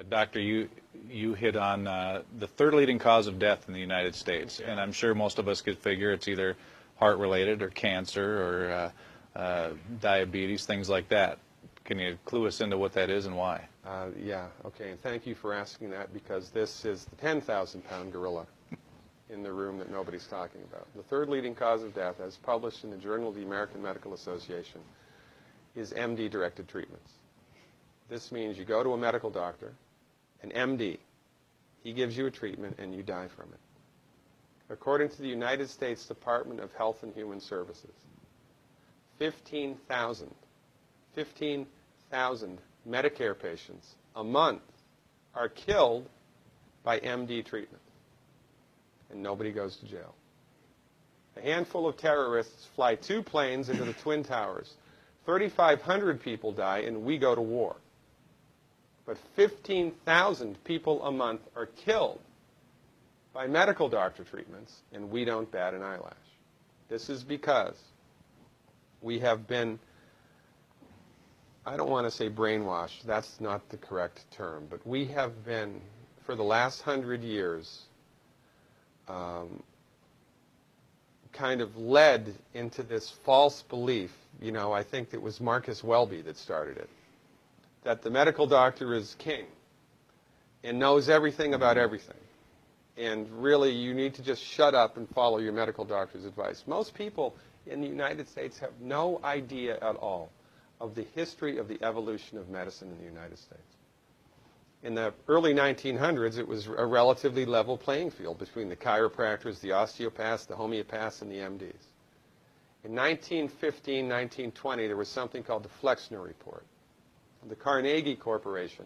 Doctor, you hit on the third leading cause of death in the United States, and I'm sure most of us could figure it's either heart-related or cancer or diabetes, things like that. Can you clue us into what that is and why? Yeah, okay, and thank you for asking that, because this is the 10,000-pound gorilla in the room that nobody's talking about. The third leading cause of death, as published in the Journal of the American Medical Association, is MD-directed treatments. This means you go to a medical doctor, an MD. He gives you a treatment and you die from it. According to the United States Department of Health and Human Services, 15,000 Medicare patients a month are killed by MD treatment, and nobody goes to jail. A handful of terrorists fly 2 planes into the Twin Towers. 3,500 people die, and we go to war. But 15,000 people a month are killed by medical doctor treatments, and we don't bat an eyelash. This is because we have been, I don't want to say brainwashed, that's not the correct term, but we have been, for the last 100 years, kind of led into this false belief. You know, I think it was Marcus Welby that started it, that the medical doctor is king and knows everything about everything. And really, you need to just shut up and follow your medical doctor's advice. Most people in the United States have no idea at all of the history of the evolution of medicine in the United States. In the early 1900s, it was a relatively level playing field between the chiropractors, the osteopaths, the homeopaths, and the MDs. In 1915, 1920, there was something called the Flexner Report. The Carnegie Corporation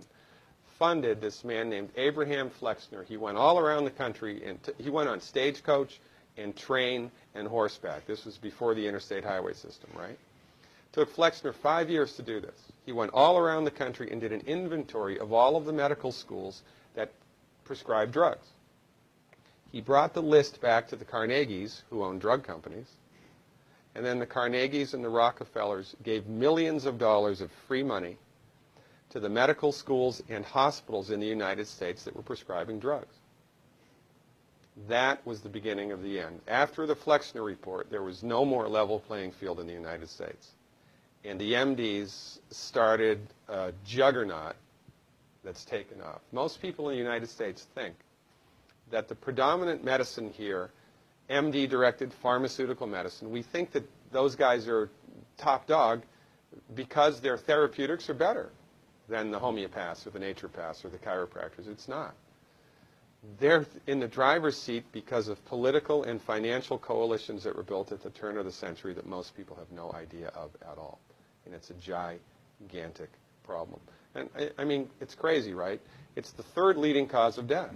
funded this man named Abraham Flexner. He went all around the country, and he went on stagecoach and train and horseback. This was before the interstate highway system, right? Took Flexner 5 years to do this. He went all around the country and did an inventory of all of the medical schools that prescribed drugs. He brought the list back to the Carnegies, who owned drug companies, and then the Carnegies and the Rockefellers gave millions of dollars of free money to the medical schools and hospitals in the United States that were prescribing drugs. That was the beginning of the end. After the Flexner Report, there was no more level playing field in the United States. And the MDs started a juggernaut that's taken off. Most people in the United States think that the predominant medicine here, MD-directed pharmaceutical medicine, we think that those guys are top dog because their therapeutics are better than the homeopaths or the naturopaths or the chiropractors. It's not. They're in the driver's seat because of political and financial coalitions that were built at the turn of the century that most people have no idea of at all. And it's a gigantic problem. And I mean, it's crazy, right? It's the third leading cause of death.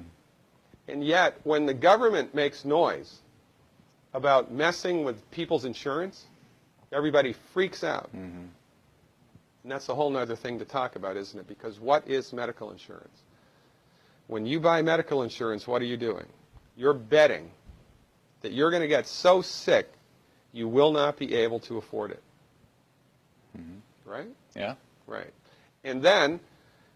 And yet, when the government makes noise about messing with people's insurance, everybody freaks out. Mm-hmm. And that's a whole other thing to talk about, isn't it? Because what is medical insurance? When you buy medical insurance, what are you doing? You're betting that you're going to get so sick you will not be able to afford it. Mm-hmm. Right? Yeah. Right. And then,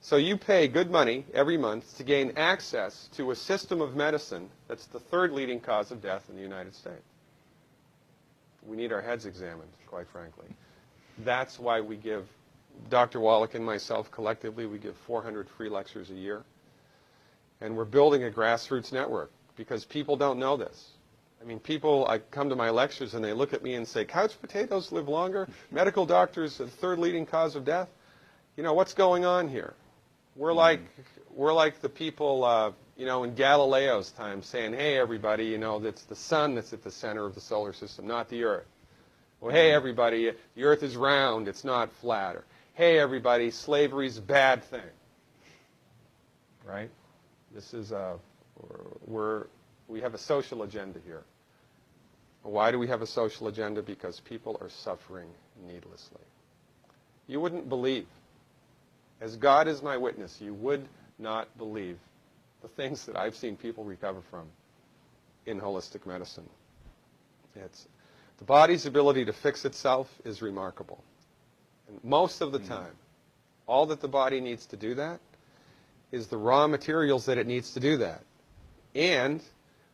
so you pay good money every month to gain access to a system of medicine that's the third leading cause of death in the United States. We need our heads examined, quite frankly. That's why we give, Dr. Wallach and myself collectively, we give 400 free lectures a year. And we're building a grassroots network because people don't know this. I mean, people, I come to my lectures and they look at me and say, couch potatoes live longer? Medical doctors are the third leading cause of death? You know, what's going on here? We're like the people, you know, in Galileo's time saying, hey, everybody, you know, it's the sun that's at the center of the solar system, not the Earth. Well, hey, everybody, the Earth is round, it's not flat. Or, hey, everybody, slavery's a bad thing. Right? This is we have a social agenda here. Why do we have a social agenda? Because people are suffering needlessly. You wouldn't believe, as God is my witness, you would not believe the things that I've seen people recover from in holistic medicine. The body's ability to fix itself is remarkable. And most of the time, all that the body needs to do that is the raw materials that it needs to do that. And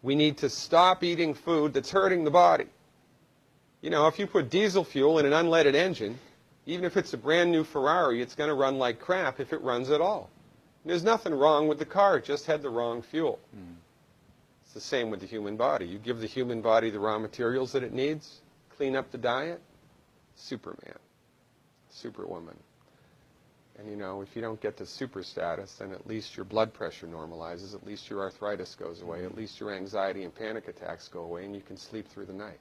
we need to stop eating food that's hurting the body. You know, if you put diesel fuel in an unleaded engine, even if it's a brand new Ferrari, it's going to run like crap if it runs at all. And there's nothing wrong with the car, it just had the wrong fuel. It's the same with the human body. You give the human body the raw materials that it needs, clean up the diet, Superman, Superwoman. And you know, if you don't get to super status, then at least your blood pressure normalizes, at least your arthritis goes away, at least your anxiety and panic attacks go away, and you can sleep through the night.